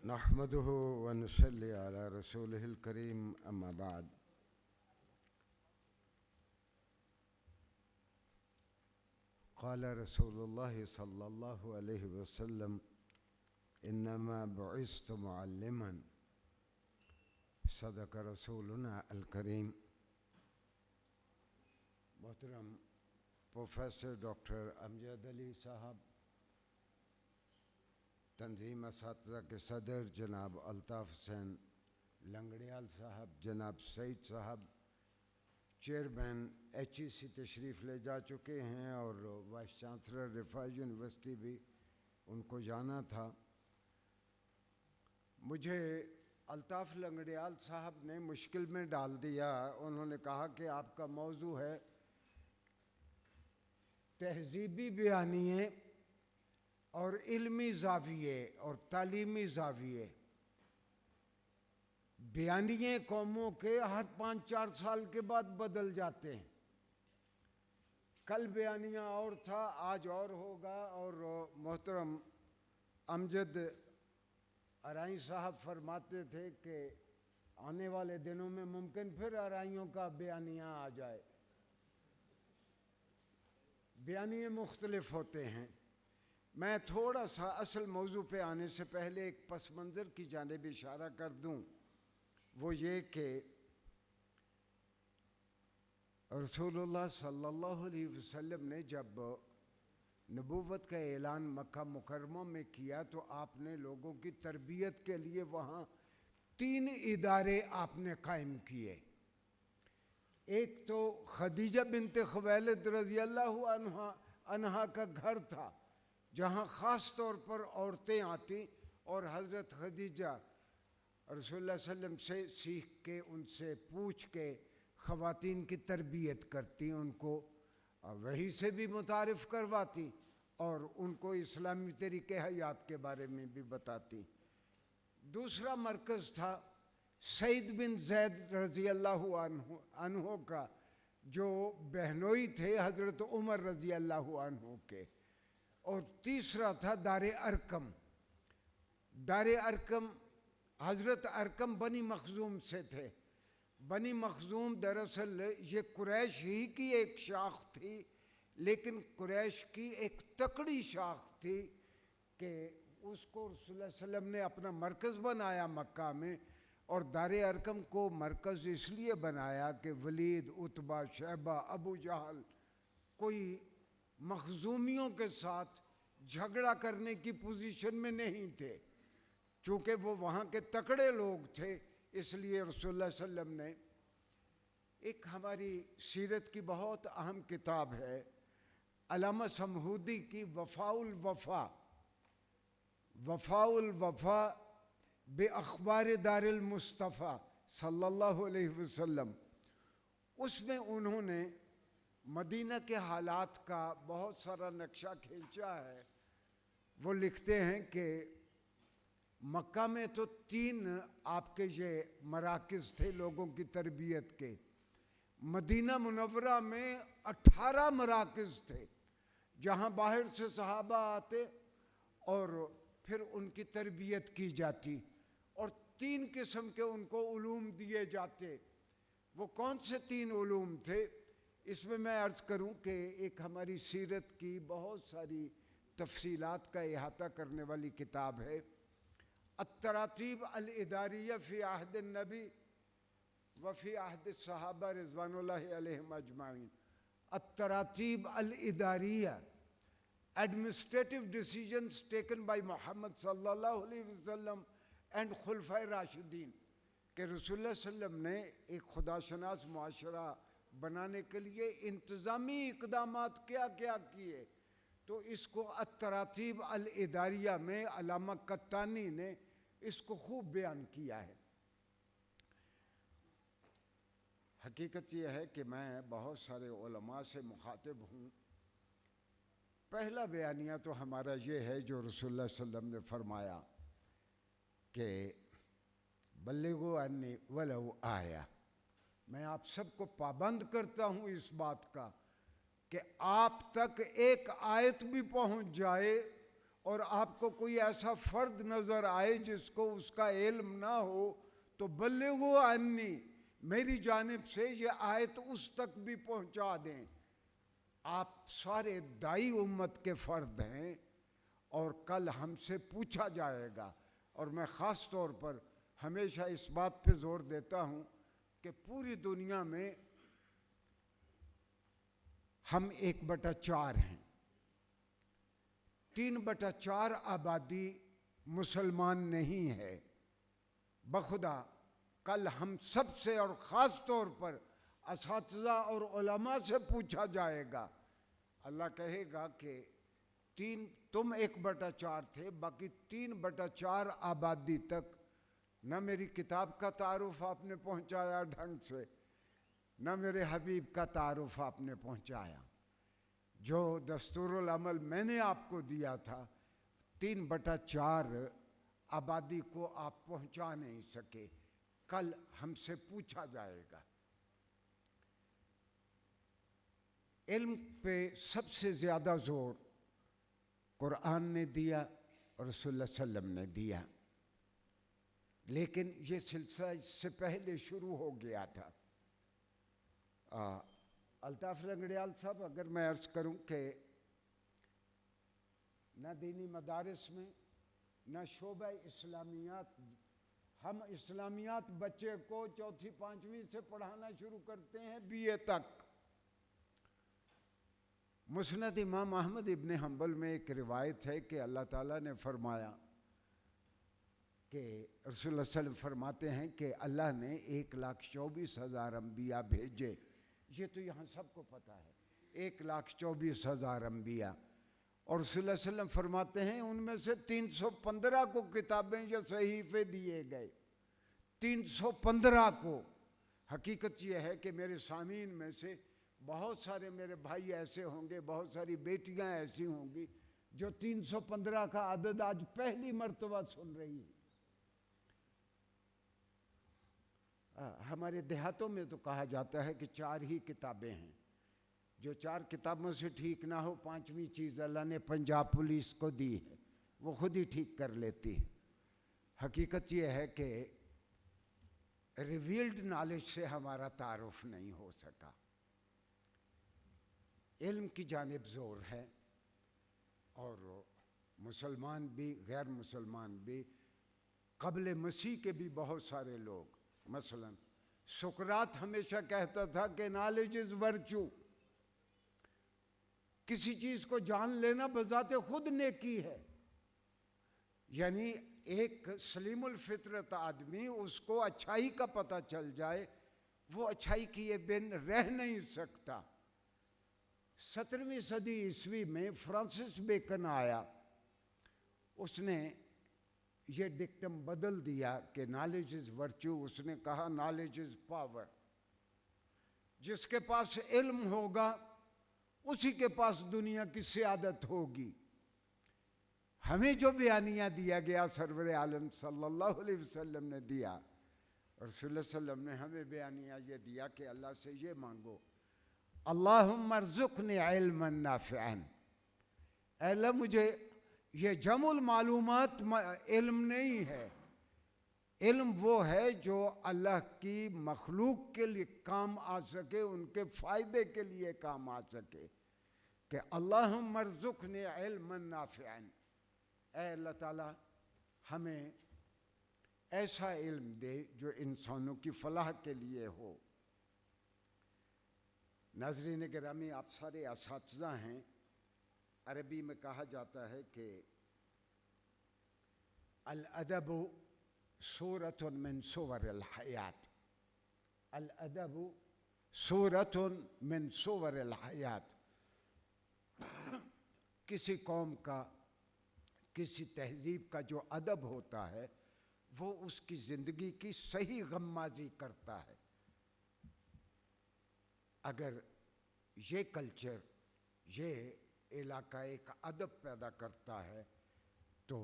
नहमदुहु व नुसल्ली अला रसूलिहिल करीम अम्मा बाद। क़ाल रसूलुल्लाह सल्लल्लाहु अलैहि वसल्लम इन्नमा बुइस्तु मुअल्लिमन सदक़ रसूलुना अल करीम। मोहतरम प्रोफेसर डॉक्टर अमजद अली साहब, तंजीम असातिज़ा के सदर जनाब अल्ताफ़ हुसैन लंगड़ियाल साहब, जनाब सईद साहब चेयरमैन HEC तशरीफ़ ले जा चुके हैं और वाइस चांसलर रिफाई यूनिवर्सिटी भी उनको जाना था। मुझे अल्ताफ़ लंगड़ियाल साहब ने मुश्किल में डाल दिया। उन्होंने कहा कि आपका मौजू है तहज़ीबी बयानिए और इल्मी ज़ाविये और तालीमी ज़ाविये। बयानिए कौमों के हर 5-4 साल के बाद बदल जाते हैं। कल बयानिया और था, आज और होगा। और मोहतरम अमजद अराई साहब फरमाते थे कि आने वाले दिनों में मुमकिन फिर अराइयों का बयानिया आ जाए। बयानिए मुख्तलिफ होते हैं। मैं थोड़ा सा असल मौजू पे आने से पहले एक पस मंज़र की जानिब इशारा कर दूं। वो ये कि रसूलुल्लाह सल्लल्लाहु अलैहि वसल्लम ने जब नबूवत का ऐलान मक्का मुकर्रमा में किया तो आपने लोगों की तरबियत के लिए वहाँ 3 इदारे आपने कायम किए। एक तो खदीजा बिनते खुवैलिद रज़ी अल्लाहु अन्हा का घर था, जहाँ ख़ास तौर पर औरतें आती और हज़रत खदीजा रसूलुल्लाह सल्लल्लाहु अलैहि वसल्लम से सीख के, उनसे पूछ के ख़वातीन की तरबियत करती, उनको वही से भी मुतारिफ़ करवाती और उनको इस्लामी तरीक़े हयात के बारे में भी बताती। दूसरा मरकज़ था सईद बिन ज़ैद रज़ी अल्लाहु अन्हु का, जो बहनोई थे हज़रत उमर रज़ी अल्लाहु अन्हु के। और तीसरा था दारे अरकम। दारे अरकम हज़रत अरकम बनी मखज़ूम से थे। बनी मखज़ूम दरअसल ये कुरैश ही की एक शाख थी, लेकिन कुरैश की एक तकड़ी शाख थी कि उसको रसूलुल्लाह सल्लल्लाहु अलैहि वसल्लम ने अपना मरकज़ बनाया मक्का में। और दारे अरकम को मरकज़ इसलिए बनाया कि वलीद, उतबा, शैबा, अबू जहल कोई मखज़ूमियों के साथ झगड़ा करने की पोजीशन में नहीं थे। चूँकि वो वहाँ के तकड़े लोग थे, इसलिए रसूलुल्लाह सल्लल्लाहु अलैहि वसल्लम ने एक हमारी सीरत की बहुत अहम किताब है अल्लामा समहूदी की वफ़ाउल वफ़ा बे अखबार दारिल मुस्तफ़ा सल्लल्लाहु अलैहि वसल्लम। उसमें उन्होंने मदीना के हालात का बहुत सारा नक्शा खींचा है। वो लिखते हैं कि मक्का में तो 3 आपके ये मराकिज़ थे लोगों की तरबियत के। मदीना मुनव्वरा में 18 मराकिज़ थे, जहाँ बाहर से सहाबा आते और फिर उनकी तरबियत की जाती और 3 किस्म के उनको उलूम दिए जाते। वो कौन से 3 उलूम थे? इसमें मैं अर्ज़ करूं कि एक हमारी सीरत की बहुत सारी तफसीलात का इहाता करने वाली किताब है अत-तरातीब अल-इदारिया फ़ी अहद नबी व फ़ी अहद सहाबा रिज़वानुल्लाहि अलैहिम अजमाइन। अत-तरातीब अल-इदारिया, administrative decisions taken by Muhammad सल्लल्लाहु अलैहि वसल्लम एंड खुलफाए राशिदीन। कि रसूलुल्लाह सल्लल्लाहु अलैहि वसल्लम ने एक खुदाशनास मुआशरा बनाने के लिए इंतज़ामी इक़दामात क्या क्या किए, तो इसको अत-तरातीब अल-इदारिया में अल्लामा कत्तानी ने इसको खूब बयान किया है। हकीकत यह है कि मैं बहुत सारे उलमा से मुखातिब हूँ। पहला बयानिया तो हमारा ये है जो रसूलुल्लाह सल्लल्लाहु अलैहि वसल्लम ने फरमाया कि बल्लिगु अन्नी वलौ आया। मैं आप सबको पाबंद करता हूँ इस बात का कि आप तक एक आयत भी पहुँच जाए और आपको कोई ऐसा फर्द नजर आए जिसको उसका इल्म ना हो, तो बल्लिगु अन्नी, मेरी जानिब से ये आयत उस तक भी पहुंचा दें। आप सारे दाई उम्मत के फर्द हैं और कल हमसे पूछा जाएगा। और मैं ख़ास तौर पर हमेशा इस बात पे जोर देता हूँ कि पूरी दुनिया में हम 1/4 हैं, 3/4 आबादी मुसलमान नहीं है। बखुदा कल हम सब से और ख़ास तौर पर असातिज़ा और उलमा से पूछा जाएगा। अल्लाह कहेगा कि तुम 1/4 थे, बाकी 3/4 आबादी तक न मेरी किताब का तारुफ आपने पहुंचाया ढंग से, न मेरे हबीब का तारुफ आपने पहुंचाया। जो दस्तूरुल अमल मैंने आपको दिया था, 3/4 आबादी को आप पहुंचा नहीं सके। कल हमसे पूछा जाएगा। इल्म पे सबसे ज़्यादा जोर कुरान ने दिया और रसूलुल्लाह सल्लल्लाहु अलैहि वसल्लम ने दिया, लेकिन ये सिलसिला इससे पहले शुरू हो गया था। अल्ताफ़ लंगड़ियाल साहब, अगर मैं अर्ज़ करूं कि न दीनी मदारिस में न शोबा इस्लामियात, हम इस्लामियात बच्चे को 4वीं-5वीं से पढ़ाना शुरू करते हैं BA तक। मुस्नद इमाम अहमद इब्न हम्बल में एक रिवायत है कि अल्लाह ताला ने फरमाया कि रसूलुल्लाह सल्लल्लाहु अलैहि वसल्लम फरमाते हैं कि अल्लाह ने 1,24,000 अम्बिया भेजे। ये तो यहाँ सबको पता है, 1,24,000 अम्बिया। और रसूलुल्लाह सल्लल्लाहु अलैहि वसल्लम फरमाते हैं उनमें से 315 को किताबें या सहीफे दिए गए। 315 को। हकीकत यह है कि मेरे सामीन में से बहुत सारे मेरे भाई ऐसे होंगे, बहुत सारी बेटियां ऐसी होंगी जो 315 का आदद आज पहली मर्तबा सुन रही है। हमारे देहातों में तो कहा जाता है कि 4 ही किताबें हैं। जो 4 किताबों से ठीक ना हो, 5वीं चीज़ अल्लाह ने पंजाब पुलिस को दी है, वो खुद ही ठीक कर लेती है। हकीकत यह है कि रिवील्ड नॉलेज से हमारा तारुफ नहीं हो सका। इल्म की जानिब जोर है और मुसलमान भी गैर मुसलमान भी, क़ब्ल मसीह के भी बहुत सारे लोग, मसलन सुकरात हमेशा कहता था कि नॉलेज इज़ वर्चू। किसी चीज़ को जान लेना बजाते खुद नेकी है। यानी एक सलीमुल फितरत आदमी, उसको अच्छाई का पता चल जाए, वो अच्छाई किए बिन रह नहीं सकता। 17वीं सदी ईस्वी में फ्रांसिस बेकन आया, उसने ये डिक्टम बदल दिया कि नॉलेज इज़ वर्च्यू। उसने कहा नॉलेज इज़ पावर। जिसके पास इल्म होगा उसी के पास दुनिया की सियादत होगी। हमें जो बयानिया दिया गया सरवर आलम सल्लल्लाहु अलैहि वसल्लम ने दिया, और रसूलुल्लाह सल्लल्लाहु अलैहि वसल्लम ने हमें बयानिया ये दिया कि अल्लाह से ये मांगो, अल्लाहुम्मा अर्ज़ुक़नी इल्मन नाफ़िअन। अल्लाह मुझे ये जमुल मालूमात इल्म नहीं है। इल्म वो है जो अल्लाह की मखलूक के लिए काम आ सके, उनके फ़ायदे के लिए काम आ सके। कि अल्लाहुम्मा अर्ज़ुक़नी इल्मन नाफ़िअन, ऐ अल्लाह ताला हमें ऐसा इल्म दे जो इंसानों की फलाह के लिए हो। नाज़रीन गिरामी, आप सारे असातिज़ा हैं। अरबी में कहा जाता है कि अल अदबु सूरतुन मिन सुवरिल हयात। अल अदबु सूरतुन मिन सुवरिल हयात। किसी कौम का, किसी तहजीब का जो अदब होता है वो उसकी ज़िंदगी की सही गम्माज़ी करता है। अगर ये कल्चर, ये इलाका एक अदब पैदा करता है तो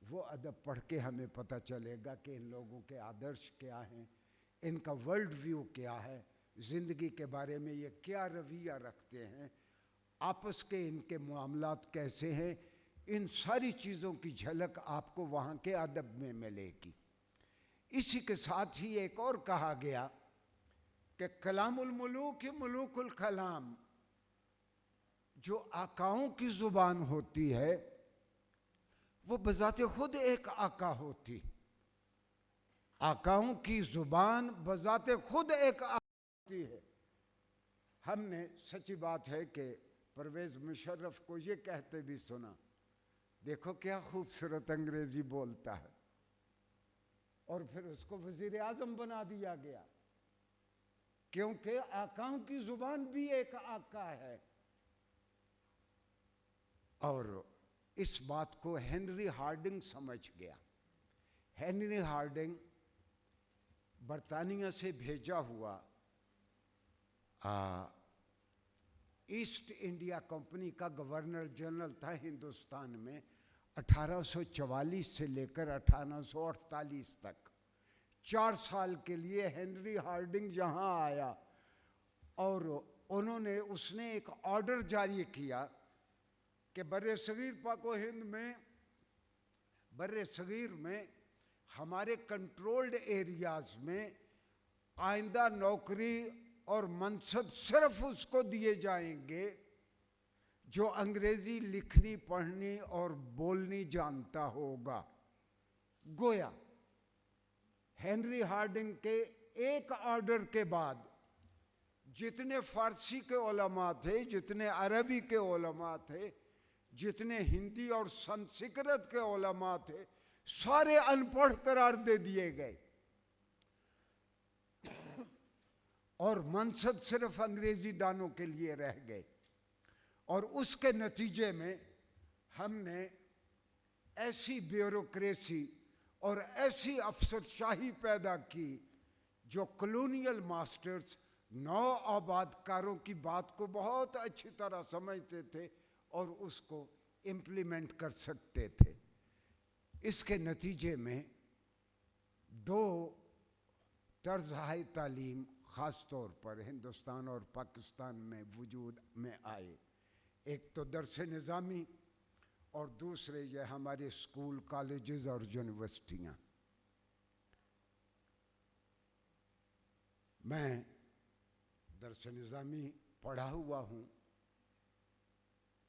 वो अदब पढ़ के हमें पता चलेगा कि इन लोगों के आदर्श क्या हैं, इनका वर्ल्ड व्यू क्या है, ज़िंदगी के बारे में ये क्या रवैया रखते हैं, आपस के इनके मामलात कैसे हैं। इन सारी चीज़ों की झलक आपको वहाँ के अदब में मिलेगी। इसी के साथ ही एक और कहा गया कि कलामुल मुलूक मुलूकुल कलाम, जो आकाओं की ज़ुबान होती है वो बजाते खुद एक आका होती। आकाओं की ज़ुबान बजाते खुद एक आका होती है। हमने, सच्ची बात है कि परवेज़ मुशर्रफ को ये कहते भी सुना, देखो क्या खूबसूरत अंग्रेजी बोलता है, और फिर उसको वज़ीर आज़म बना दिया गया, क्योंकि आकाओं की ज़ुबान भी एक आका है। और इस बात को हेनरी हार्डिंग समझ गया। हेनरी हार्डिंग बरतानिया से भेजा हुआ ईस्ट इंडिया कंपनी का गवर्नर जनरल था हिंदुस्तान में 1844 से लेकर 1848 तक। 4 साल के लिए हेनरी हार्डिंग यहाँ आया और उसने एक ऑर्डर जारी किया कि बर्रे सगीर पाको हिंद में, बर्रे सगीर में हमारे कंट्रोल्ड एरियाज़ में आइंदा नौकरी और मनसब सिर्फ उसको दिए जाएंगे जो अंग्रेज़ी लिखनी पढ़नी और बोलनी जानता होगा। गोया हेनरी हार्डिंग के एक ऑर्डर के बाद जितने फारसी के उलमा थे, जितने अरबी के उलमा थे, जितने हिंदी और संस्कृत के उलमा थे, सारे अनपढ़ करार दे दिए गए और मनसब सिर्फ अंग्रेजी दानों के लिए रह गए। और उसके नतीजे में हमने ऐसी ब्यूरोक्रेसी और ऐसी अफसरशाही पैदा की जो कॉलोनियल मास्टर्स नौ आबादकारों की बात को बहुत अच्छी तरह समझते थे और उसको इम्प्लीमेंट कर सकते थे। इसके नतीजे में 2 तर्ज हाई तालीम ख़ास तौर पर हिंदुस्तान और पाकिस्तान में वजूद में आए। एक तो दरस निज़ामी और दूसरे ये हमारे स्कूल, कॉलेजेस और यूनिवर्सिटियाँ। मैं दरस निज़ामी पढ़ा हुआ हूँ,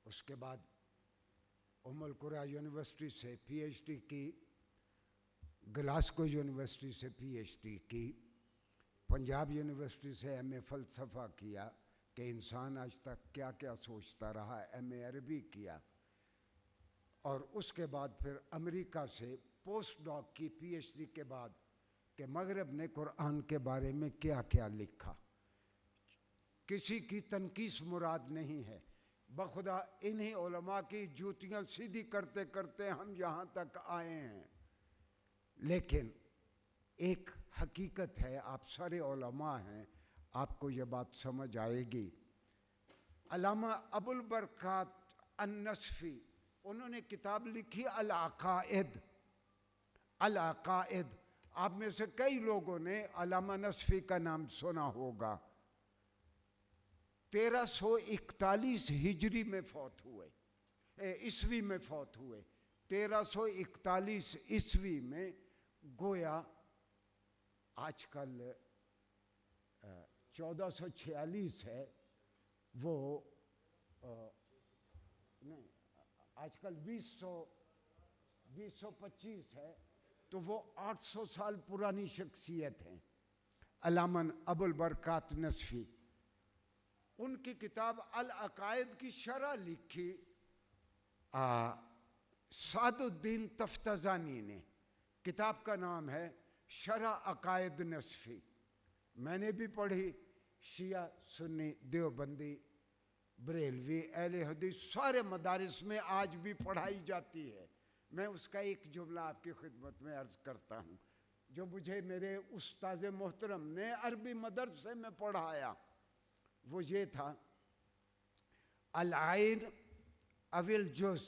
उसके बाद उम्मुल कुरा यूनिवर्सिटी से पीएचडी की, ग्लासगो यूनिवर्सिटी से पीएचडी की, पंजाब यूनिवर्सिटी से एमए फ़लसफ़ा किया कि इंसान आज तक क्या क्या सोचता रहा, एमए अरबी किया, और उसके बाद फिर अमेरिका से पोस्ट डॉक की पीएचडी के बाद कि मगरब ने कुरान के बारे में क्या क्या लिखा। किसी की तनकीस मुराद नहीं है, बखुदा इन्हीं उलमा की जूतियाँ सीधी करते करते हम यहाँ तक आए हैं। लेकिन एक हकीकत है, आप सारे उलमा हैं, आपको ये बात समझ आएगी। अल्लामा अबुल बरकात अन-नस्फी, उन्होंने किताब लिखी अल-अक़ाइद। अल-अक़ाइद, आप में से कई लोगों ने अल्लामा नस्फी का नाम सुना होगा। 1341 हिजरी में फौत हुए, ईस्वी में फौत हुए। 1341 ईस्वी में, गोया आजकल 1446 है, वो नहीं, आजकल 2025 है, तो वो 800 साल पुरानी शख्सियत हैं। अल्लामा अबुल बरकात नस्फी, उनकी किताब अल-अक़ाइद की शरह लिखी सादुद्दीन तफ्ताज़ानी ने। किताब का नाम है शरह अक़ाइद नस्फी। मैंने भी पढ़ी, शिया, सुन्नी, देवबंदी, बरेलवी, अहले हदीस, सारे मदारिस में आज भी पढ़ाई जाती है। मैं उसका एक जुमला आपकी खिदमत में अर्ज़ करता हूँ, जो मुझे मेरे उस्ताद मोहतरम ने अरबी मदरसे में पढ़ाया। वो ये था, अल-आइन अविल जुज़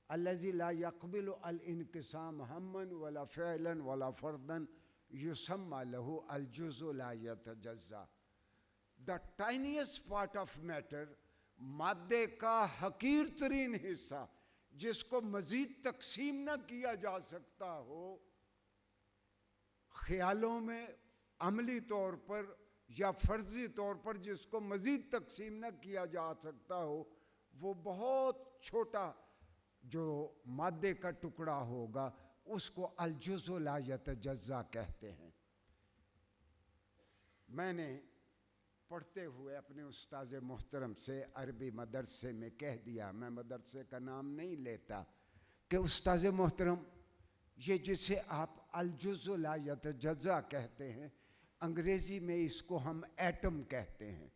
अल्लज़ी ला यक़बिलु अल-इनक़िसाम हम्मन वला फ़िअलन वला फ़र्दन युसम्मा लहू अल-जुज़्उ ला यतजज़्ज़ा। The tiniest part of matter, मादे का हकीर तरीन हिस्सा, जिसको मजीद तकसीम न किया जा सकता हो, ख्यालों में अमली तौर पर या फर्जी तौर पर जिसको मजीद तकसीम न किया जा सकता हो, वो बहुत छोटा जो मादे का टुकड़ा होगा उसको अलजुज़ु ला यतजज़्ज़ा कहते हैं। मैंने पढ़ते हुए अपने उस्ताज़ मोहतरम से अरबी मदरसे में कह दिया, मैं मदरसे का नाम नहीं लेता, कि उस्ताज़ मोहतरम ये जिसे आप अलजुज़ु ला यतजज़्ज़ा कहते हैं, अंग्रेज़ी में इसको हम एटम कहते हैं।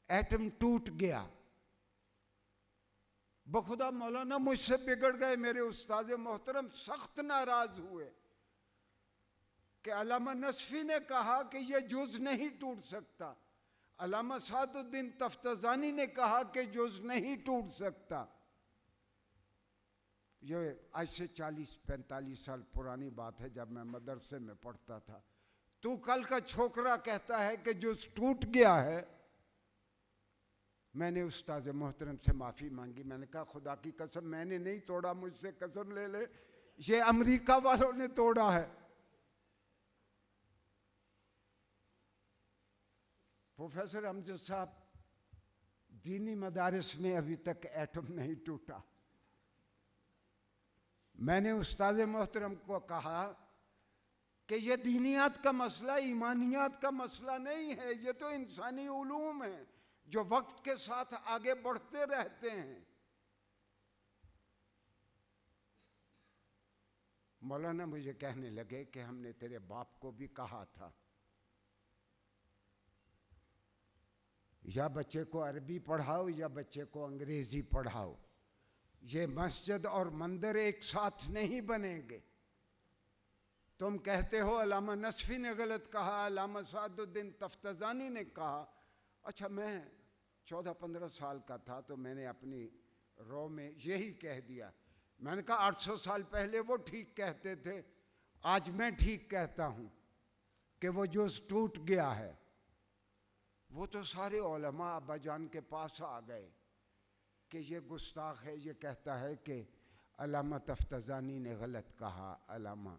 एटम टूट गया। बखुदा मौलाना मुझसे बिगड़ गए, मेरे उस्ताज़ मोहतरम सख्त नाराज हुए कि अल्लामा नस्फी ने कहा कि यह जुज़ नहीं टूट सकता, अल्लामा सादुद्दीन तफ्ताज़ानी ने कहा कि जुज़ नहीं टूट सकता। ये आज से 40-45 साल पुरानी बात है, जब मैं मदरसे में पढ़ता था। तू कल का छोकरा कहता है कि जुज़ टूट गया है। मैंने उस्ताज़ मोहतरम से माफ़ी मांगी, मैंने कहा खुदा की कसम मैंने नहीं तोड़ा, मुझसे कसम ले ले, ये अमेरिका वालों ने तोड़ा है। प्रोफेसर अमजद साहब, दीनी मदारिस में अभी तक एटम नहीं टूटा। मैंने उस्ताज़ मोहतरम को कहा कि यह दीनियात का मसला, ईमानियात का मसला नहीं है, ये तो इंसानी उलूम है जो वक्त के साथ आगे बढ़ते रहते हैं। मौलाना मुझे कहने लगे कि हमने तेरे बाप को भी कहा था, या बच्चे को अरबी पढ़ाओ या बच्चे को अंग्रेजी पढ़ाओ, ये मस्जिद और मंदिर एक साथ नहीं बनेंगे। तुम कहते हो अल्लामा नस्फी ने गलत कहा, अल्लामा सादुद्दीन तफ्ताज़ानी ने कहा। अच्छा, मैं 14-15 साल का था तो मैंने अपनी रो में यही कह दिया। मैंने कहा 800 साल पहले वो ठीक कहते थे, आज मैं ठीक कहता हूँ कि वो जुज़ टूट गया है। वो तो सारे उलमा अब्बाजान के पास आ गए कि ये गुस्ताख है, ये कहता है कि अल्लामा तफ्ताज़ानी ने गलत कहा, अल्लामा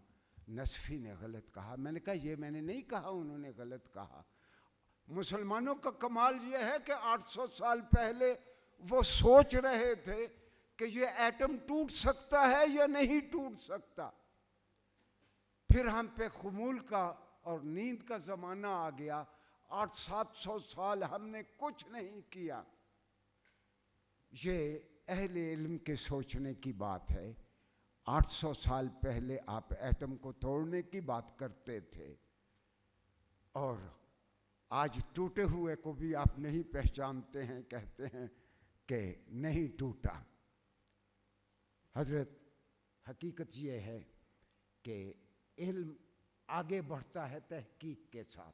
नस्फी ने गलत कहा। मैंने कहा ये मैंने नहीं कहा उन्होंने गलत कहा। मुसलमानों का कमाल ये है कि 800 साल पहले वो सोच रहे थे कि ये एटम टूट सकता है या नहीं टूट सकता। फिर हम पे खुमूल का और नींद का ज़माना आ गया। 800-700 साल हमने कुछ नहीं किया। ये अहले इल्म के सोचने की बात है। 800 साल पहले आप एटम को तोड़ने की बात करते थे और आज टूटे हुए को भी आप नहीं पहचानते हैं, कहते हैं कि नहीं टूटा। हजरत, हकीकत ये है कि इल्म आगे बढ़ता है तहकीक के साथ।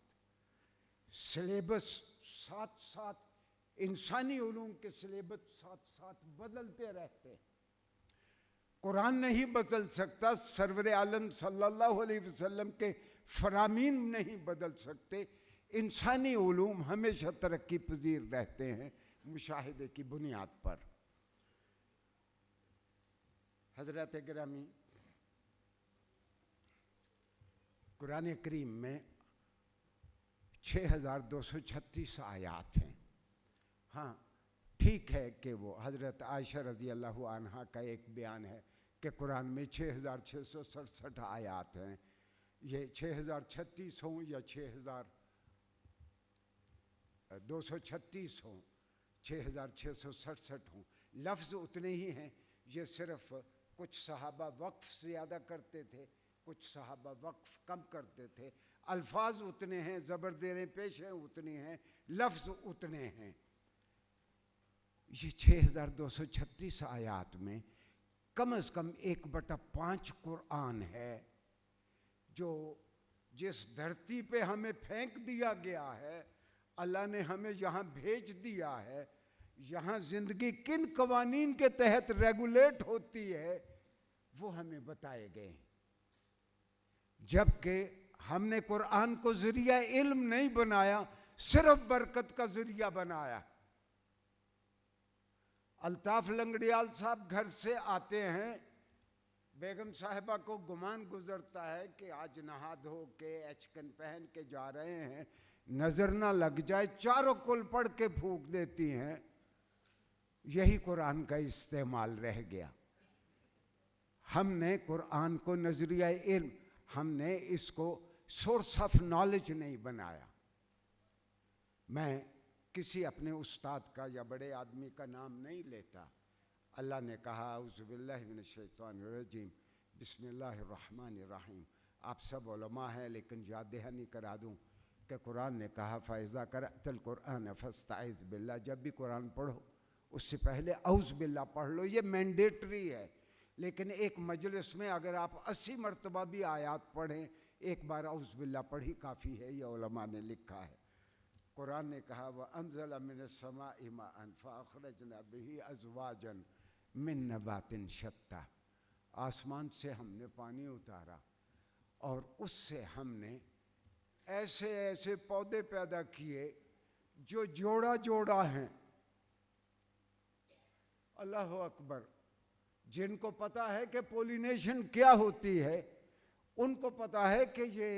सिलेबस साथ साथ, इंसानी उलूम के सिलेबस साथ साथ बदलते रहते हैं। कुरान नहीं बदल सकता, सरवर आलम सल्लल्लाहु अलैहि वसल्लम के फरामीन नहीं बदल सकते। इंसानी उलूम हमेशा तरक्की पजीर रहते हैं मुशाहिदे की बुनियाद पर। हजरत गिरामी, कुरान करीम में 6236 आयात हैं। हाँ, ठीक है कि वो हज़रत आयशा रज़ी अल्लाह अन्हा का एक बयान है कि कुरान में 6667 आयात हैं। ये 6036 हों या 6236 हों, 6667 हों, लफ्ज़ उतने ही हैं। ये सिर्फ कुछ सहाबा वक्फ ज़्यादा करते थे, कुछ सहाबा वक्फ कम करते थे। अल्फाज उतने हैं, ज़बरदेरें पेशें उतनी हैं, लफ्ज़ उतने हैं। ये 6236 आयात में कम से कम 1/5 कुरान है जो जिस धरती पे हमें फेंक दिया गया है, अल्लाह ने हमें यहाँ भेज दिया है, यहाँ ज़िंदगी किन कवानीन के तहत रेगुलेट होती है वो हमें बताए गए। जबकि हमने कुरान को ज़रिया इल्म नहीं बनाया, सिर्फ बरकत का ज़रिया बनाया। अल्ताफ लंगड़ियाल साहब घर से आते हैं, बेगम साहिबा को गुमान गुजरता है कि आज नहा धो के एचकन पहन के जा रहे हैं, नजर ना लग जाए, चारों कुल पढ़ के फूंक देती हैं। यही कुरान का इस्तेमाल रह गया। हमने कुरान को नजरिया इल्म, हमने इसको सोर्स ऑफ नॉलेज नहीं बनाया। मैं किसी अपने उस्ताद का या बड़े आदमी का नाम नहीं लेता। अल्लाह ने कहा औज़ुबिल्लाहि मिनश्शैतानिर्रजीम बिस्मिल्लाहिर्रहमानिर्रहीम। आप सब उलमा हैं, लेकिन याद दहानी करा दूं कि कुरान ने कहा फ़ैज़ा क़रअतल कुरान फ़स्तईज़ बिल्लाह। जब भी कुरान पढ़ो उससे पहले औज़ बिल्लाह पढ़ लो, ये मैंडेटरी है। लेकिन एक मजलिस में अगर आप 80 मरतबा भी आयात पढ़ें, एक बार औज़ बिल्लाह पढ़ी काफ़ी है, ये उलमा ने लिखा है। कुरान ने कहा व अंज़ल मिनस समाइ माअन फ़अख़रजना बिही अज़वाजन मिन नबातिन शत्ता। आसमान से हमने पानी उतारा और उससे हमने ऐसे ऐसे पौधे पैदा किए जो जोड़ा जोड़ा हैं। अल्लाह अकबर। जिनको पता है कि पोलिनेशन क्या होती है, उनको पता है कि ये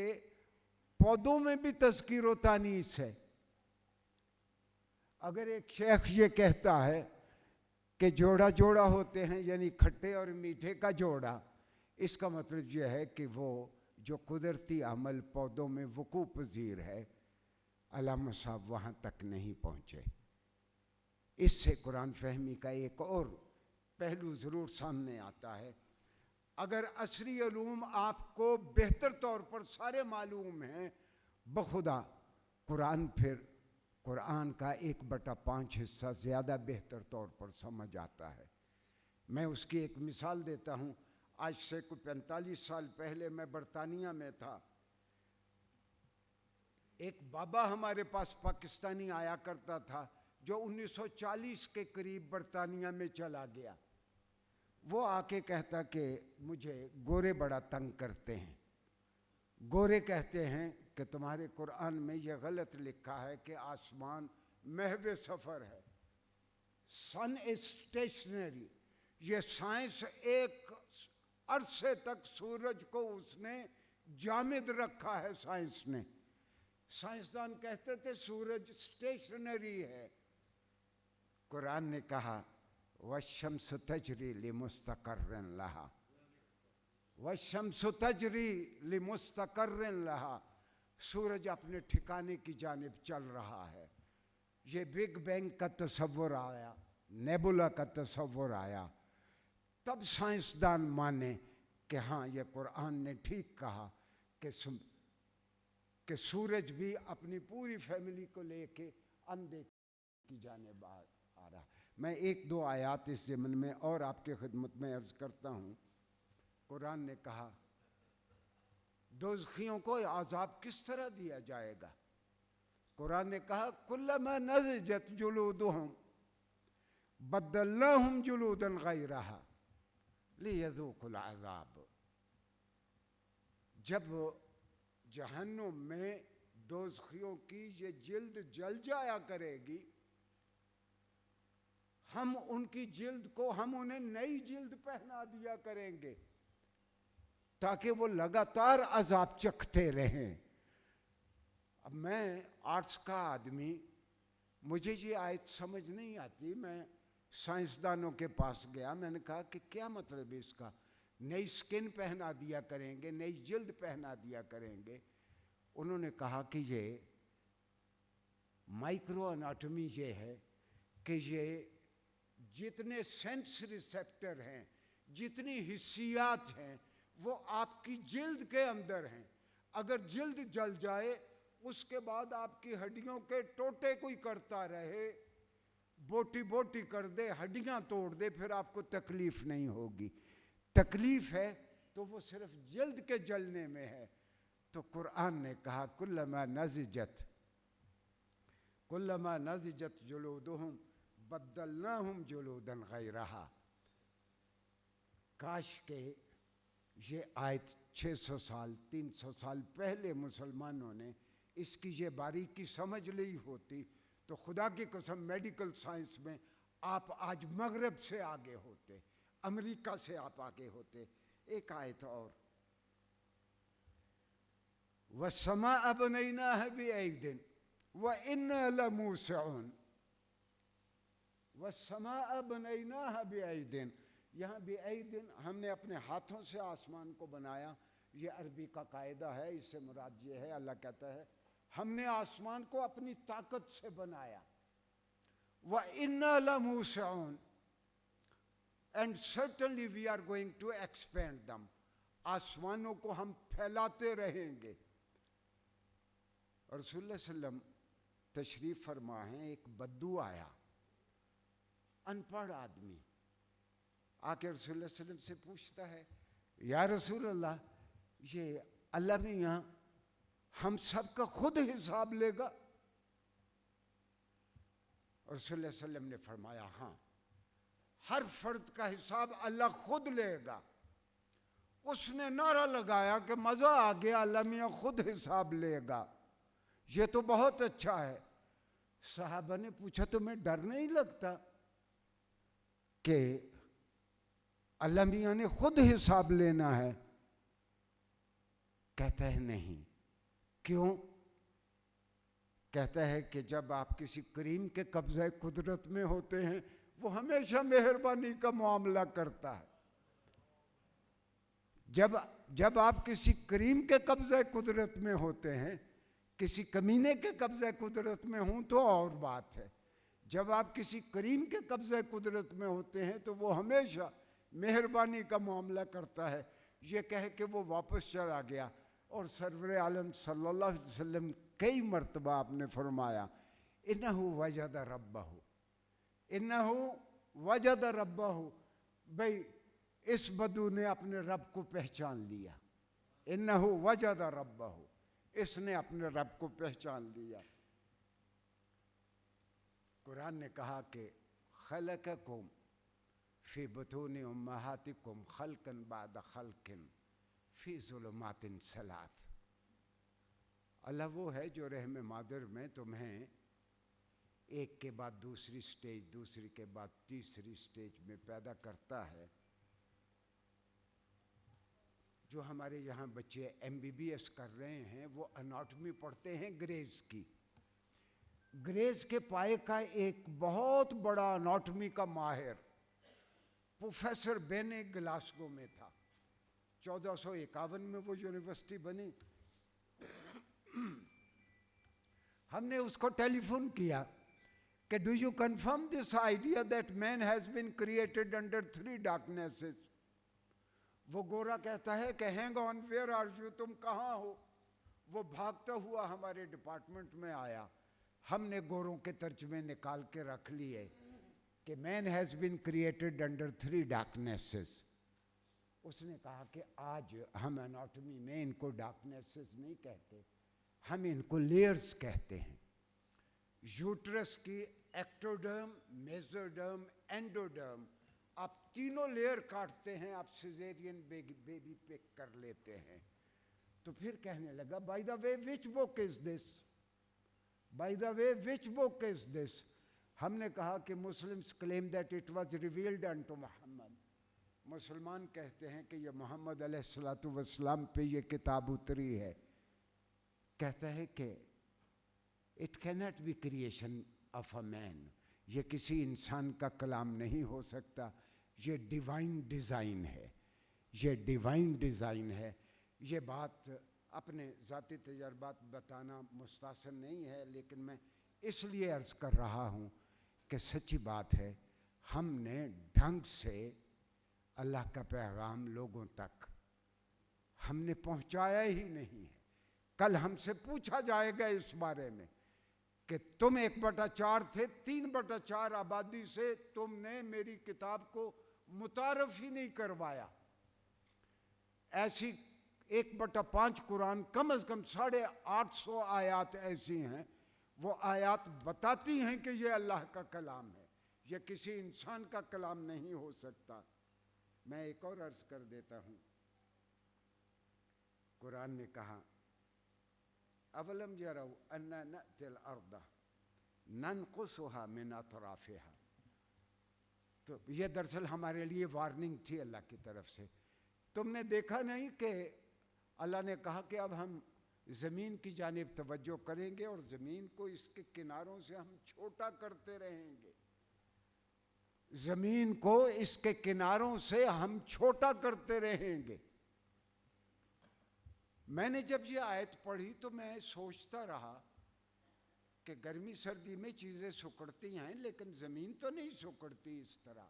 पौधों में भी तज़कीर व तानीस है। अगर एक शेख ये कहता है कि जोड़ा जोड़ा होते हैं, यानी खट्टे और मीठे का जोड़ा, इसका मतलब यह है कि वो जो कुदरती अमल पौधों में वकू पजीर है, अल्लामा साहब वहाँ तक नहीं पहुँचे। इससे कुरान फहमी का एक और पहलू ज़रूर सामने आता है। अगर असरी उलूम आपको बेहतर तौर पर सारे मालूम हैं, बखुदा कुरान फिर कुरान का 1/5 हिस्सा ज़्यादा बेहतर तौर पर समझ आता है। मैं उसकी एक मिसाल देता हूँ। आज से कुछ 45 साल पहले मैं बरतानिया में था। एक बाबा हमारे पास पाकिस्तानी आया करता था, जो 1940 के करीब बरतानिया में चला गया। वो आके कहता कि मुझे गोरे बड़ा तंग करते हैं। गोरे कहते हैं कि तुम्हारे कुरान में यह गलत लिखा है कि आसमान महवे सफ़र है, सन इज स्टेशनरी। ये साइंस एक अरसे तक सूरज को उसने जामिद रखा है। साइंस ने, साइंसदान कहते थे सूरज स्टेशनरी है। कुरान ने कहा वशम्स तजरी लिमुस्तक़र्रिन लहा, वशम्स तजरी लिमुस्तक़र्रिन लहा। सूरज अपने ठिकाने की जानिब चल रहा है। ये बिग बैंग का तसव्वुर आया, नेबुला का तसव्वुर आया, तब साइंसदान माने कि हाँ, ये कुरान ने ठीक कहा कि सूरज भी अपनी पूरी फैमिली को लेके अंधे की जानिब आ रहा। मैं 1-2 आयात इस ज़मन में और आपके खिदमत में अर्ज़ करता हूँ। कुरान ने कहा दोज़खियों को आज़ाब किस तरह दिया जाएगा। कुरान ने कहा कुल्लमा नज़जत जुलूदुहुम बद्दलनाहुम जुलूदन गैरहा लियज़ूक़ुल अज़ाब। जब जहन्नुम में दोज़खियों की ये जिल्द जल जाया करेगी, हम उनकी जिल्द को, हम उन्हें नई जिल्द पहना दिया करेंगे ताकि वो लगातार अजाब चखते रहें। अब मैं आर्ट्स का आदमी, मुझे ये आयत समझ नहीं आती। मैं साइंसदानों के पास गया, मैंने कहा कि क्या मतलब है इसका, नई स्किन पहना दिया करेंगे, नई जिल्द पहना दिया करेंगे। उन्होंने कहा कि ये माइक्रो एनाटॉमी ये है कि ये जितने सेंस रिसेप्टर हैं, जितनी हिस्सियात हैं, वो आपकी जिल्द के अंदर हैं। अगर जिल्द जल जाए, उसके बाद आपकी हड्डियों के टोटे कोई करता रहे, बोटी बोटी कर दे, हड्डियां तोड़ दे, फिर आपको तकलीफ नहीं होगी। तकलीफ है तो वो सिर्फ जिल्द के जलने में है। तो कुरान ने कहा कुल्लमा नज़जत जुलूदुहुम बद्दलनाहुम जुलूदन गैरहा। काश के ये आयत 600 साल 300 साल पहले मुसलमानों ने इसकी ये बारीकी समझ ली होती, तो खुदा की कसम मेडिकल साइंस में आप आज मगरब से आगे होते, अमेरिका से आप आगे होते। एक आयत और, वस्समाअ बनैनाहा बिअयदिन व इन्ना लमूसिऊन। वस्समाअ बनैनाहा बिअयदिन, यहाँ बिअयदिन हमने अपने हाथों से आसमान को बनाया। ये अरबी का कायदा है, इससे मुराद ये है, अल्लाह कहता है हमने आसमान को अपनी ताकत से बनाया। व इन्ना लमूसिऊन, and certainly we are going to expand them. आसमानों को हम फैलाते रहेंगे। और रसूलुल्लाह सल्लम तशरीफ फरमा है, एक बद्दू आया, अनपढ़ आदमी आके रसूलुल्लाह सल्लम से पूछता है, या रसूलल्लाह, ये अल्लाह मियाँ हम सब का खुद हिसाब लेगा? और रसूलुल्लाह सल्लम ने फरमाया, हाँ, हर फर्द का हिसाब अल्लाह खुद लेगा। उसने नारा लगाया कि मजा आ गया, अल्लाह मियाँ खुद हिसाब लेगा, ये तो बहुत अच्छा है। साहबा ने पूछा, तुम्हें डर नहीं लगता कि अल्लाह मियाँ ने खुद हिसाब लेना है? कहता है नहीं। क्यों? कहता है कि जब आप किसी करीम के कब्ज़े कुदरत में होते हैं, वो हमेशा मेहरबानी का मामला करता है। जब आप किसी करीम के कब्ज़े कुदरत में होते हैं, किसी कमीने के कब्ज़े कुदरत में हूं तो और बात है। जब आप किसी करीम के कब्ज़े कुदरत में होते हैं तो वो हमेशा मेहरबानी का मामला करता है। ये कह के वो वापस चला गया। और सरवर आलम सल्लल्लाहु अलैहि वसल्लम कई मरतबा आपने फरमाया, इन्नहु वजद रब्बहु, इन्नहु वजद रब्बहु। भाई, इस बदू ने अपने रब को पहचान लिया। इन्नहु वजद रब्बहु, इसने अपने रब को पहचान लिया। कुरान ने कहा कि खलककुम फी बुतूनि उम्महातिकुम खल्कन बाद खल्किन फी ज़ुलुमातिन सलात। अल्लाह वो है जो रहम मादर में तुम्हें एक के बाद दूसरी स्टेज, दूसरी के बाद तीसरी स्टेज में पैदा करता है। जो हमारे यहाँ बच्चे MBBS कर रहे हैं, वो एनाटॉमी पढ़ते हैं ग्रेस की। ग्रेस के पाए का एक बहुत बड़ा एनाटॉमी का माहिर प्रोफेसर बेने ग्लासगो में था। 1451 में वो यूनिवर्सिटी बनी। हमने उसको टेलीफोन किया कि do you confirm this idea that man has been created under 3 darknesses. वो गोरा कहता है कि hang on, where are you, तुम कहाँ हो? वो भागता हुआ हमारे डिपार्टमेंट में आया। हमने गोरों के तर्जमे निकाल के रख लिए कि man has been created under 3 darknesses. उसने कहा कि आज हम एनाटॉमी में इनको डार्कनेसेस नहीं कहते, हम इनको लेयर्स कहते हैं। यूट्रस की एक्टोडर्म, मेसोडर्म, एंडोडर्म, आप तीनों लेयर काटते हैं, आप सिजेरियन बेबी पिक कर लेते हैं। तो फिर कहने लगा, by the way which book is this, by the way which book is this. हमने कहा कि Muslims claim that it was revealed unto Mohammad. मुसलमान कहते हैं कि ये मोहम्मद अलैहिस्सलातु वस्सलाम पे ये किताब उतरी है। कहता है कि it can not be creation of a man, ये किसी इंसान का कलाम नहीं हो सकता, ये डिवाइन डिज़ाइन है, ये डिवाइन डिज़ाइन है। ये बात अपने ज़ाती तजर्बात बताना मुस्तासन नहीं है, लेकिन मैं इसलिए अर्ज़ कर रहा हूँ कि सच्ची बात है, हमने ढंग से अल्लाह का पैगाम लोगों तक हमने पहुँचाया ही नहीं है। कल हमसे पूछा जाएगा इस बारे में कि तुम 1/4 थे, 3/4 आबादी से तुमने मेरी किताब को मुतारफ ही नहीं करवाया। ऐसी 1/5 कुरान, कम से कम 850 आयात ऐसी हैं, वो आयात बताती हैं कि ये अल्लाह का कलाम है, ये किसी इंसान का कलाम नहीं हो सकता। मैं एक और अर्ज कर देता हूँ। कुरान ने कहा, अवलम यरौ अन्ना नअतिल अर्द ननकुसुहा मिन अतराफिहा तो ये दरअसल हमारे लिए वार्निंग थी अल्लाह की तरफ से। तुमने देखा नहीं कि अल्लाह ने कहा कि अब हम ज़मीन की जानिब तवज्जो करेंगे और ज़मीन को इसके किनारों से हम छोटा करते रहेंगे, ज़मीन को इसके किनारों से हम छोटा करते रहेंगे। मैंने जब ये आयत पढ़ी तो मैं सोचता रहा कि गर्मी सर्दी में चीज़ें सुकड़ती हैं, लेकिन ज़मीन तो नहीं सुकड़ती इस तरह।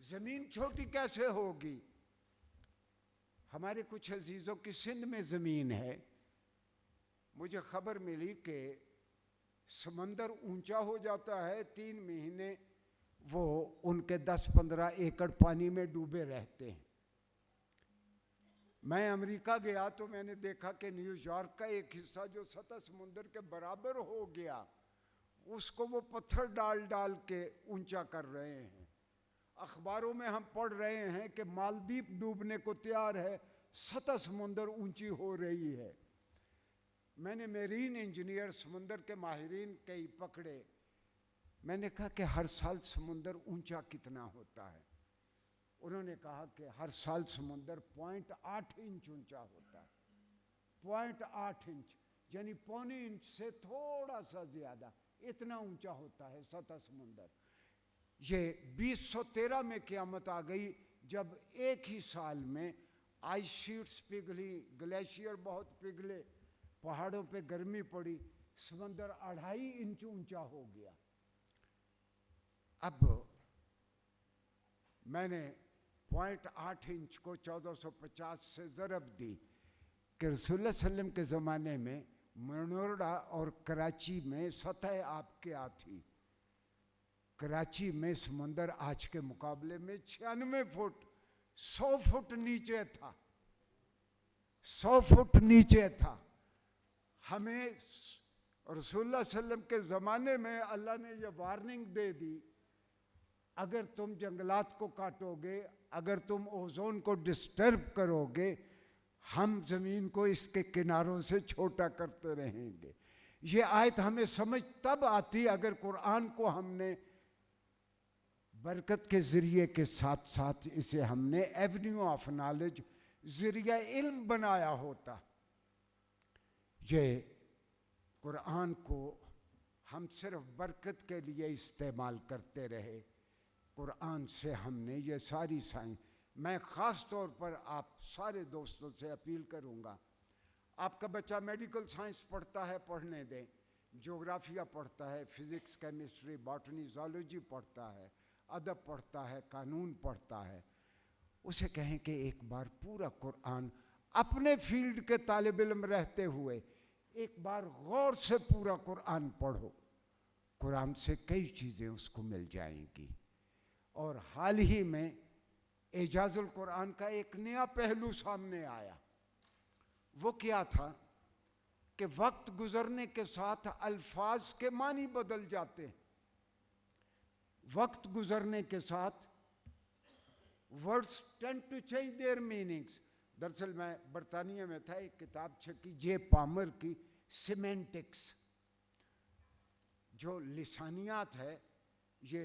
ज़मीन छोटी कैसे होगी? हमारे कुछ अजीज़ों की सिंध में ज़मीन है, मुझे खबर मिली कि समंदर ऊंचा हो जाता है, 3 महीने वो उनके 10-15 एकड़ पानी में डूबे रहते हैं। मैं अमेरिका गया तो मैंने देखा कि न्यूयॉर्क का एक हिस्सा जो सतह समुंदर के बराबर हो गया, उसको वो पत्थर डाल डाल के ऊंचा कर रहे हैं। अखबारों में हम पढ़ रहे हैं कि मालदीव डूबने को तैयार है, सतह समुंदर ऊंची हो रही है। मैंने मेरीन इंजीनियर, समुंदर के माहिरीन कई पकड़े। मैंने कहा कि हर साल समुंदर ऊंचा कितना होता है? उन्होंने कहा कि हर साल समुंदर 0.8 इंच ऊंचा होता है। 0.8 इंच यानी पौने इंच से थोड़ा सा ज्यादा, इतना ऊंचा होता है सतह समुंदर। ये 2013 में क़यामत आ गई जब एक ही साल में आइस शीट्स पिघली, ग्लेशियर बहुत पिघले, पहाड़ों पे गर्मी पड़ी, समंदर 2.5 इंच ऊंचा हो गया। अब मैंने 0.8 इंच को 1450 से ज़रब दी कि रसूलुल्लाह सल्लल्लाहु अलैहि वसल्लम के ज़माने में मनोरडा और कराची में सतह आप क्या थी? कराची में समंदर आज के मुकाबले में 96 फुट, 100 फुट नीचे था, 100 फुट नीचे था। हमें रसूलुल्लाह सल्लल्लाहु अलैहि वसल्लम के ज़माने में अल्लाह ने ये वार्निंग दे दी, अगर तुम जंगलात को काटोगे, अगर तुम ओजोन को डिस्टर्ब करोगे, हम ज़मीन को इसके किनारों से छोटा करते रहेंगे। ये आयत हमें समझ तब आती अगर कुरान को हमने बरकत के ज़रिए के साथ साथ इसे हमने एवेन्यू ऑफ नॉलेज, ज़रिया इल्म बनाया होता। ये कुरान को हम सिर्फ बरकत के लिए इस्तेमाल करते रहे। कुरान से हमने ये सारी साइंस, मैं ख़ास तौर पर आप सारे दोस्तों से अपील करूँगा, आपका बच्चा मेडिकल साइंस पढ़ता है, पढ़ने दें, ज्योग्राफिया पढ़ता है, फिज़िक्स, केमिस्ट्री, बॉटनी, ज़ूलॉजी पढ़ता है, अदब पढ़ता है, कानून पढ़ता है, उसे कहें कि एक बार पूरा कुरान अपने फील्ड के तालिब इल्म रहते हुए एक बार गौर से पूरा कुरान पढ़ो। कुरान से कई चीज़ें उसको मिल जाएंगी। और हाल ही में एजाजुल कुरान का एक नया पहलू सामने आया। वो क्या था कि वक्त गुजरने के साथ अल्फाज के मानी बदल जाते हैं। वक्त गुजरने के साथ words tend to change their meanings. दरअसल मैं बरतानिया में था, एक किताब छपी जे पामर की, सिमेंटिक्स, जो लिसानियात है, ये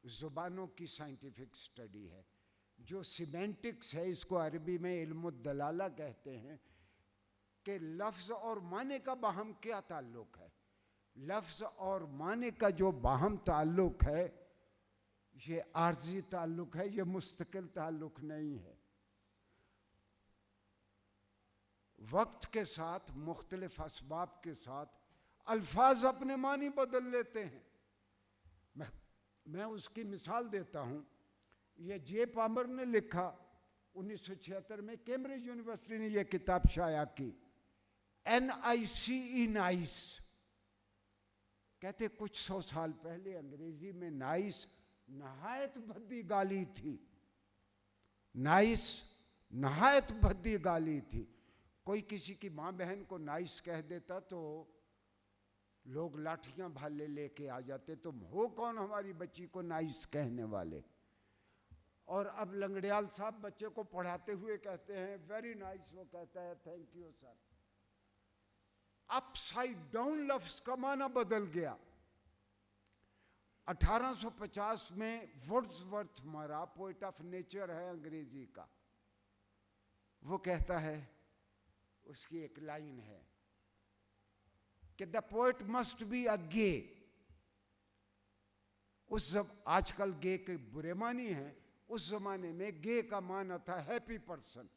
ज़ुबानों की साइंटिफिक स्टडी है। जो सिमेंटिक्स है, इसको अरबी में इल्मुद्दलाला कहते हैं कि लफ्ज़ और माने का बाहम क्या ताल्लुक़ है। लफ्ज़ और माने का जो बाहम ताल्लुक़ है, ये आर्जी ताल्लुक़ है, ये मुस्तकिल ताल्लुक़ नहीं है। वक्त के साथ, मुख्तलिफ असबाब के साथ अल्फाज अपने मानी बदल लेते हैं। मैं उसकी मिसाल देता हूँ। ये जे पामर ने लिखा 1976 में, कैम्ब्रिज यूनिवर्सिटी ने यह किताब शाया की, NICE, नाइस। कहते कुछ 100 साल पहले अंग्रेजी में नाइस नहायत भद्दी गाली थी। नाइस नहायत भद्दी गाली थी। कोई किसी की माँ बहन को नाइस कह देता तो लोग लाठियां भाले लेके आ जाते, तुम हो कौन हमारी बच्ची को नाइस कहने वाले। और अब लंगड़ियाल साहब बच्चे को पढ़ाते हुए कहते हैं वेरी नाइस, वो कहता है thank you sir. Upside down लफ्ज का माना बदल गया। 1850 में वर्ड्सवर्थ मरा, पोएट ऑफ नेचर है अंग्रेजी का। वो कहता है, उसकी एक लाइन है कि the poet must be a gay. उस आजकल गे के बुरे मानी हैं, उस जमाने में गे का माना था हैप्पी पर्सन।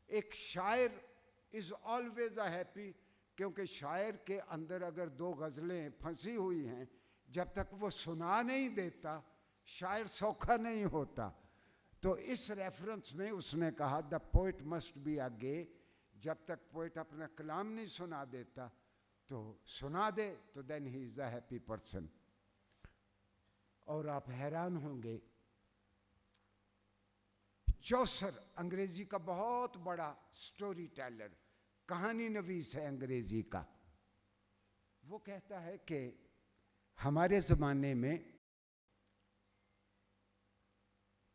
एक शायर इज ऑलवेज अ हैप्पी, क्योंकि शायर के अंदर अगर दो गजलें फंसी हुई हैं, जब तक वो सुना नहीं देता शायर सौखा नहीं होता। तो इस रेफरेंस में उसने कहा the poet must be a gay. जब तक पोएट अपना कलाम नहीं सुना देता तो सुना दे, तो then he is a happy person. और आप हैरान होंगे, चौसर अंग्रेजी का बहुत बड़ा स्टोरी टेलर, कहानी नवीस है अंग्रेजी का। वो कहता है कि हमारे जमाने में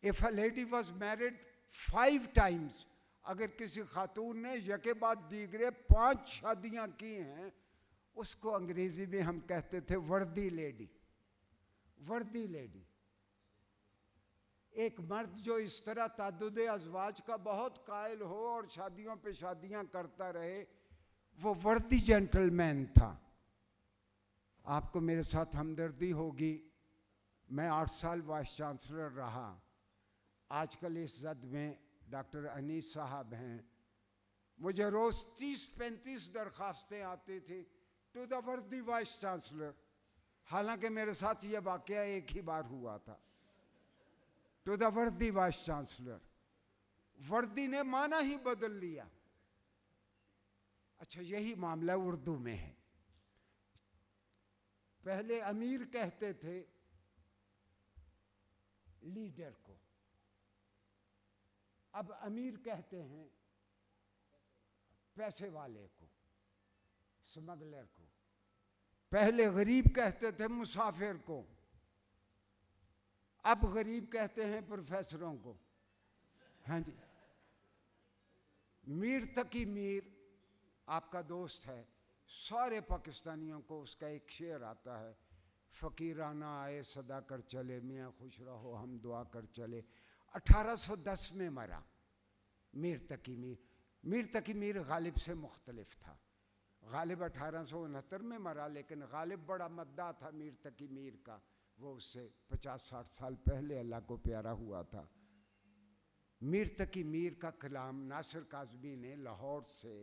if a lady was married 5 times, अगर किसी खातून ने यके बाद दीगरे 5 शादियां की हैं, उसको अंग्रेजी में हम कहते थे वर्दी लेडी। वर्दी लेडी। एक मर्द जो इस तरह ताद्दुद अज़वाज का बहुत कायल हो और शादियों पे शादियां करता रहे, वो वर्दी जेंटलमैन था। आपको मेरे साथ हमदर्दी होगी, मैं 8 साल वाइस चांसलर रहा। आजकल इस जद में डॉक्टर अनीस साहब हैं। मुझे रोज़ 30-35 दरखास्तें आती थी टू द वर्दी वाइस चांसलर। हालांकि मेरे साथ ये वाकया एक ही बार हुआ था। टू द वर्दी वाइस चांसलर। वर्दी ने माना ही बदल लिया। अच्छा, यही मामला उर्दू में है। पहले अमीर कहते थे लीडर को, अब अमीर कहते हैं पैसे वाले को, स्मगलर को। पहले गरीब कहते थे मुसाफिर को, अब गरीब कहते हैं प्रोफेसरों को। हाँ जी। मीर तकी मीर आपका दोस्त है, सारे पाकिस्तानियों को उसका एक शेर आता है, फ़कीराना आए सदा कर चले, मियाँ खुश रहो हम दुआ कर चले। 1810 में मरा मीर तकी मीर। मीर तकी मीर गालिब से मुख्तलिफ था। गालिब 1869 में मरा, लेकिन गालिब बड़ा मद्दा था मीर तकी मीर का। वो उससे 50-60 साल पहले अल्लाह को प्यारा हुआ था। मीर तकी मीर का कलाम नासिर काज़मी ने लाहौर से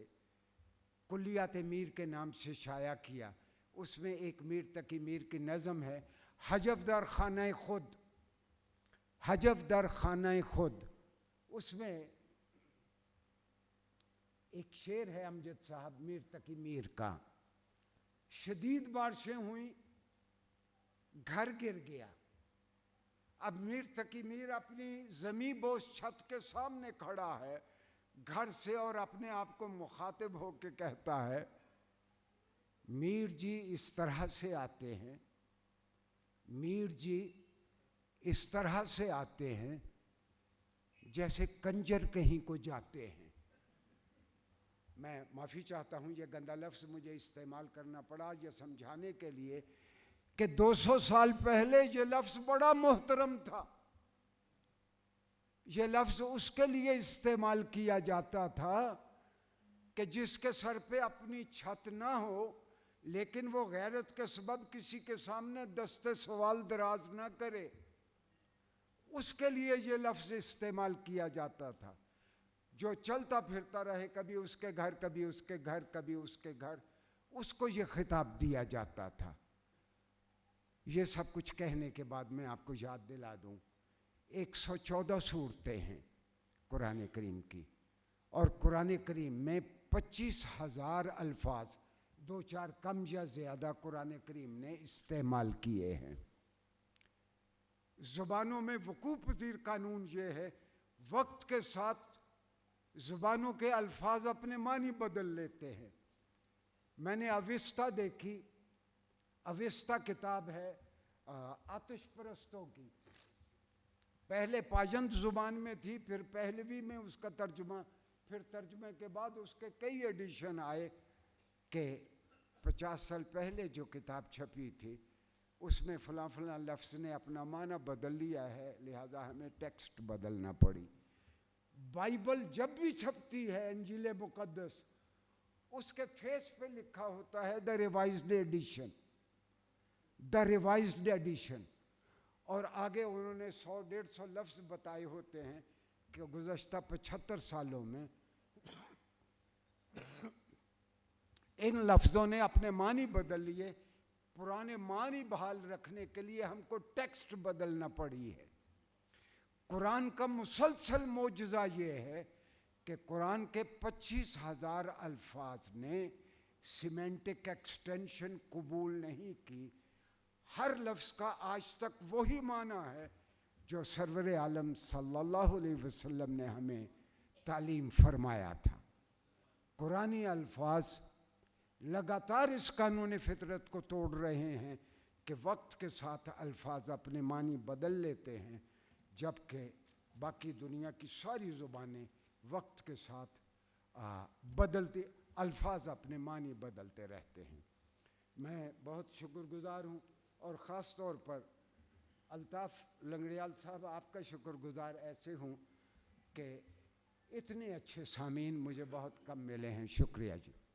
कुल्लियात मीर के नाम से शाया किया। उसमें एक मीर तकी मीर की नज़म है, हजफ दर खाना खुद, हजफ दर खाना खुद। उसमें एक शेर है अमजद साहब मीर तकी मीर का, शदीद बारिशें हुई, घर गिर गया। अब मीर तकी मीर अपनी जमी बोस छत के सामने खड़ा है घर से, और अपने आप को मुखातिब होकर कहता है, मीर जी इस तरह से आते हैं, मीर जी इस तरह से आते हैं जैसे कंजर कहीं को जाते हैं। मैं माफ़ी चाहता हूँ, ये गंदा लफ्ज़ मुझे इस्तेमाल करना पड़ा ये समझाने के लिए कि 200 साल पहले ये लफ्ज़ बड़ा मोहतरम था। ये लफ्ज़ उसके लिए इस्तेमाल किया जाता था कि जिसके सर पे अपनी छत ना हो, लेकिन वो गैरत के सबब किसी के सामने दस्ते सवाल दराज ना करे, उसके लिए ये लफ्ज़ इस्तेमाल किया जाता था। जो चलता फिरता रहे, कभी उसके घर कभी उसके घर कभी उसके घर, उसको ये खिताब दिया जाता था। ये सब कुछ कहने के बाद मैं आपको याद दिला दूं, 114 सूरतें हैं कुरान करीम की, और कुरान करीम में 25,000 अल्फाज, 2-4 कम या ज़्यादा कुरान करीम ने इस्तेमाल किए हैं। ज़ुबानों में वकूफ़ पज़ीर कानून ये है, वक्त के साथ ज़ुबानों के अल्फाज अपने मानी बदल लेते हैं। मैंने अविस्ता देखी, अविस्ता किताब है आतिश परस्तों की, पहले पाजंद ज़ुबान में थी, फिर पहलवी में उसका तर्जुमा, फिर तर्जुमे के बाद उसके कई एडिशन आए कि 50 साल पहले जो किताब छपी थी उसमें फलां फलां लफ्ज़ ने अपना माना बदल लिया है, लिहाजा हमें टेक्स्ट बदलना पड़ी। बाइबल जब भी छपती है, इंजील मुक़द्दस, उसके फेस पे लिखा होता है the revised edition, the revised edition. और आगे उन्होंने 100-150 लफ्ज़ बताए होते हैं कि गुज़श्ता 75 सालों में इन लफ्ज़ों ने अपने मानी बदल लिए। पुराने मानी बहाल रखने के लिए हमको टेक्स्ट बदलना पड़ी है। कुरान का मुसलसल मोजज़ा ये है कि कुरान के 25,000 अल्फाज ने सिमेंटिक एक्सटेंशन कबूल नहीं की। हर लफ्ज़ का आज तक वही माना है जो सरवर आलम सल्लल्लाहु अलैहि वसल्लम ने हमें तालीम फरमाया था। कुरानी अल्फाज लगातार इस कानून फितरत को तोड़ रहे हैं कि वक्त के साथ अल्फाज अपने मानी बदल लेते हैं, जबकि बाकी दुनिया की सारी ज़ुबानें वक्त के साथ बदलते, अल्फाज अपने मानी बदलते रहते हैं। मैं बहुत शुक्रगुज़ार हूँ और ख़ास तौर पर अल्ताफ़ लंगड़ियाल साहब, आपका शुक्रगुज़ार ऐसे हूँ कि इतने अच्छे सामीन मुझे बहुत कम मिले हैं। शुक्रिया जी।